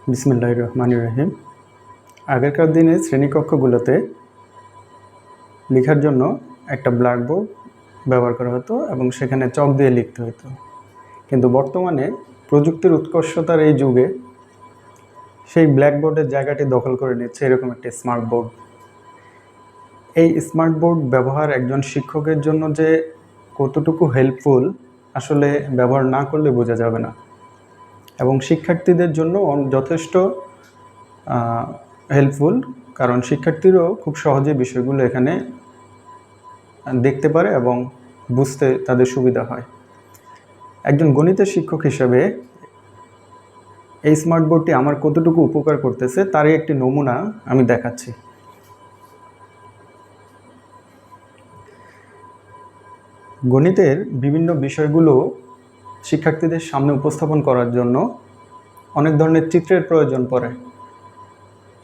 বিসমিল্লাহির রহমানির রহিম। আগেকার দিনে শ্রেণীকক্ষগুলোতে লেখার জন্য একটা ব্ল্যাকবোর্ড ব্যবহার করা হতো এবং সেখানে চক দিয়ে লিখতে হতো। কিন্তু বর্তমানে প্রযুক্তির উৎকর্ষতার এই যুগে সেই ব্ল্যাকবোর্ডের জায়গাটি দখল করে নিচ্ছে এরকম একটি স্মার্ট বোর্ড। এই স্মার্ট বোর্ড ব্যবহার একজন শিক্ষকের জন্য যে কতটুকু হেল্পফুল আসলে ব্যবহার না করলে বোঝা যাবে না, এবং শিক্ষার্থীদের জন্য যথেষ্ট হেল্পফুল, কারণ শিক্ষার্থীরাও খুব সহজে বিষয়গুলো এখানে দেখতে পারে এবং বুঝতে তাদের সুবিধা হয়। একজন গণিতের শিক্ষক হিসেবে এই স্মার্ট বোর্ডটি আমার কতটুকু উপকার করতেছে তারই একটি নমুনা আমি দেখাচ্ছি। গণিতের বিভিন্ন বিষয়গুলো শিক্ষার্থীদের সামনে উপস্থাপন করার জন্য অনেক ধরনের চিত্রের প্রয়োজন পড়ে।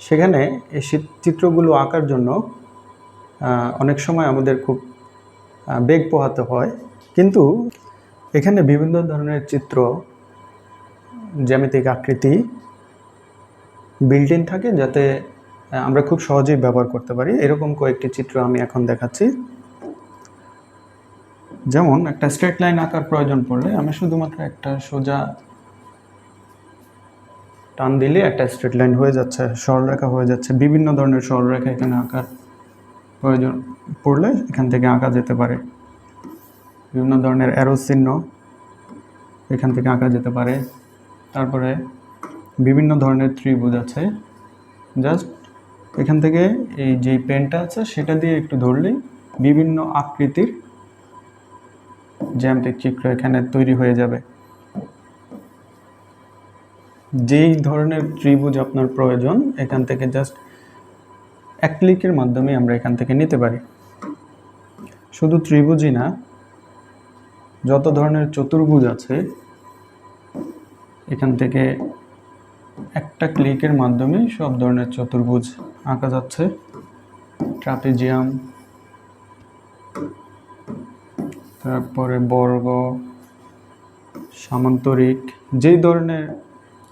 সেখানে এই চিত্রগুলো আঁকার জন্য অনেক সময় আমাদের খুব বেগ পোহাতে হয়, কিন্তু এখানে বিভিন্ন ধরনের চিত্র, জ্যামিতিক আকৃতি বিল্ট ইন থাকে, যাতে আমরা খুব সহজেই ব্যবহার করতে পারি। এরকম কয়েকটি চিত্র আমি এখন দেখাচ্ছি। যেমন একটা স্ট্রেট লাইন আঁকার প্রয়োজন পড়লে আমি শুধুমাত্র একটা সোজা টান দিলে একটা স্ট্রেট লাইন হয়ে যাচ্ছে, সরলরেখা হয়ে যাচ্ছে। বিভিন্ন ধরনের সরলরেখা এখানে আঁকার প্রয়োজন পড়লে এখান থেকে আঁকা যেতে পারে। বিভিন্ন ধরনের অ্যারো চিহ্ন এখান থেকে আঁকা যেতে পারে। তারপরে বিভিন্ন ধরনের ত্রিভুজ আছে, জাস্ট এখান থেকে এই যে পেনটা আছে সেটা দিয়ে একটু ধরলেই বিভিন্ন আকৃতির জ্যামিতিক চিত্র এখানে তৈরি হয়ে যাবে। যেই ধরনের ত্রিভুজ আপনার প্রয়োজন এখান থেকে জাস্ট এক ক্লিকের মাধ্যমে আমরা এখান থেকে নিতে পারি। শুধু ত্রিভুজই না, যত ধরনের চতুর্ভুজ আছে এখান থেকে একটা ক্লিকের মাধ্যমে সব ধরনের চতুর্ভুজ আঁকা যাচ্ছে। ট্রাপিজিয়াম, তারপরে বর্গ, সামান্তরিক, যেই ধরনের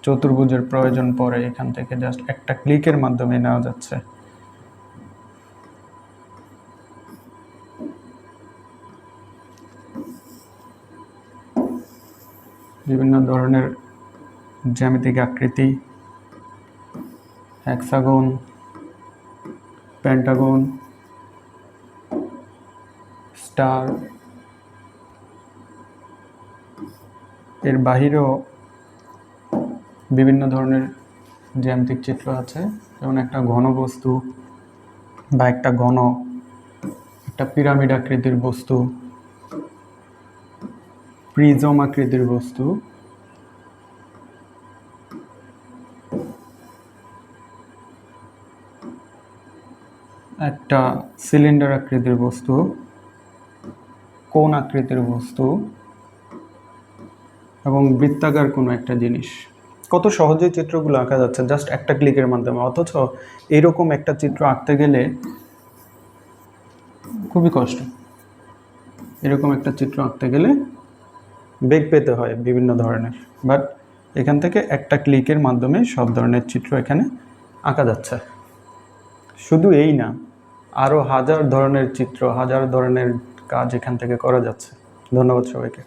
চতুর্ভুজের প্রয়োজন পড়ে এখান থেকে জাস্ট একটা ক্লিকের মাধ্যমে নেওয়া যাচ্ছে। বিভিন্ন ধরনের জ্যামিতিক আকৃতি, হেক্সাগন, পেন্টাগন, স্টার, এর বাহিরেও বিভিন্ন ধরনের জ্যামিতিক চিত্র আছে। যেমন একটা ঘনবস্তু বা একটা একটা পিরামিড আকৃতির বস্তু, প্রিজম আকৃতির বস্তু, একটা সিলিন্ডার আকৃতির বস্তু, কোণ আকৃতির বস্তু এবং বৃত্তাকার কোনো একটা জিনিস। কত সহজেই চিত্রগুলো আঁকা যাচ্ছে জাস্ট একটা ক্লিকের মাধ্যমে। অথচ এরকম একটা চিত্র আঁকতে গেলে খুবই কষ্ট। এরকম একটা চিত্র আঁকতে গেলে বেগ পেতে হয় বিভিন্ন ধরনের, বাট এখান থেকে একটা ক্লিকের মাধ্যমে সব ধরনের চিত্র এখানে আঁকা যাচ্ছে। শুধু এই না, আরও হাজার ধরনের চিত্র, হাজার ধরনের কাজ এখান থেকে করা যাচ্ছে। ধন্যবাদ সবাইকে।